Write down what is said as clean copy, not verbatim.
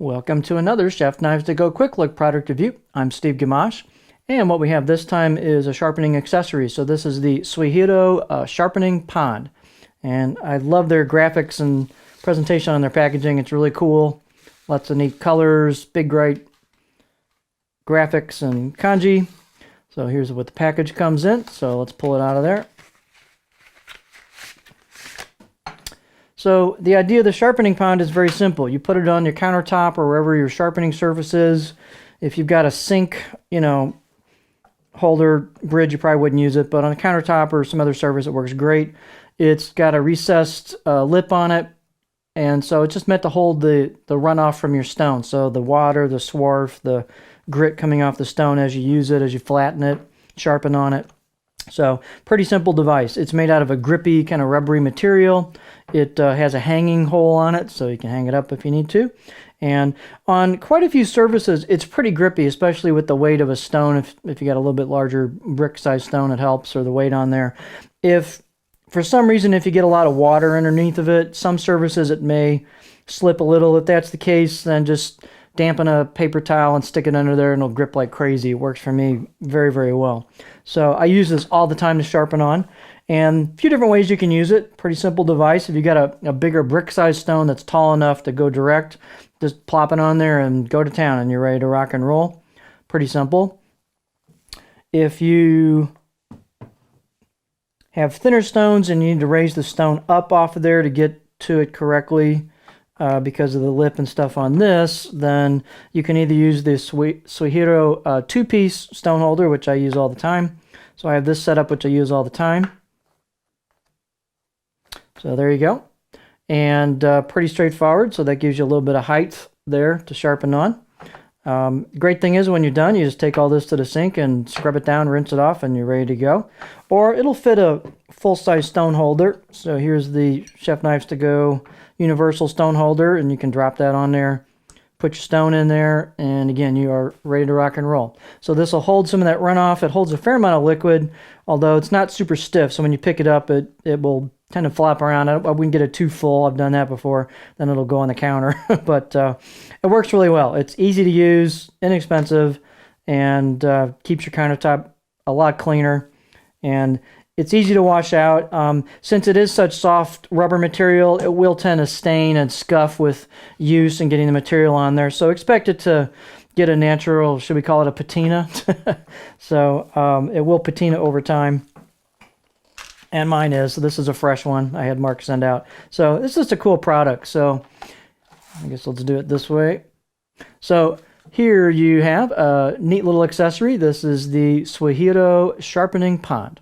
Welcome to another Chef Knives to Go Quick Look product review. I'm Steve Gamache, and what we have this time is a sharpening accessory. So this is the Suihiro Sharpening Pond, and I love their graphics and presentation on their packaging. It's really cool. Lots of neat colors, big bright graphics and kanji. So here's what the package comes in. So let's pull it out of there. So the idea of the sharpening pond is very simple. You put it on your countertop or wherever your sharpening surface is. If you've got a sink, holder bridge, you probably wouldn't use it, but on a countertop or some other surface, it works great. It's got a recessed lip on it, and so it's just meant to hold the runoff from your stone. So the water, the swarf, the grit coming off the stone as you use it, as you flatten it, sharpen on it. So pretty simple device. It's made out of a grippy kind of rubbery material. It has a hanging hole on it, so you can hang it up if you need to. And on quite a few surfaces, it's pretty grippy, especially with the weight of a stone. If you got a little bit larger brick-sized stone, it helps, or the weight on there. If for some reason, if you get a lot of water underneath of it, some surfaces it may slip a little. If that's the case, then just dampen a paper towel and stick it under there and it'll grip like crazy. It works for me very, very well. So I use this all the time to sharpen on. And a few different ways you can use it. Pretty simple device. If you got a bigger brick-sized stone that's tall enough to go direct, just plop it on there and go to town and you're ready to rock and roll. Pretty simple. If you have thinner stones and you need to raise the stone up off of there to get to it correctly, because of the lip and stuff on this, then you can either use this Suihiro two-piece stone holder, which I use all the time. So I have this setup, which I use all the time. So there you go. And pretty straightforward, so that gives you a little bit of height there to sharpen on. Great thing is when you're done, you just take all this to the sink and scrub it down, rinse it off, and you're ready to go. Or it'll fit a full-size stone holder. So here's the Chef Knives to Go universal stone holder, and you can drop that on there, put your stone in there, and again, you are ready to rock and roll. So this will hold some of that runoff. It holds a fair amount of liquid, although it's not super stiff, so when you pick it up, it will tend to flop around. I wouldn't get it too full. I've done that before. Then it'll go on the counter. But it works really well. It's easy to use, inexpensive, and keeps your countertop a lot cleaner. And it's easy to wash out. Since it is such soft rubber material, it will tend to stain and scuff with use and getting the material on there. So expect it to get a natural, should we call it a patina? So it will patina over time. And mine is. So this is a fresh one I had Mark send out. So this is a cool product. So I guess let's do it this way. So here you have a neat little accessory. This is the Suihiro Sharpening Pond.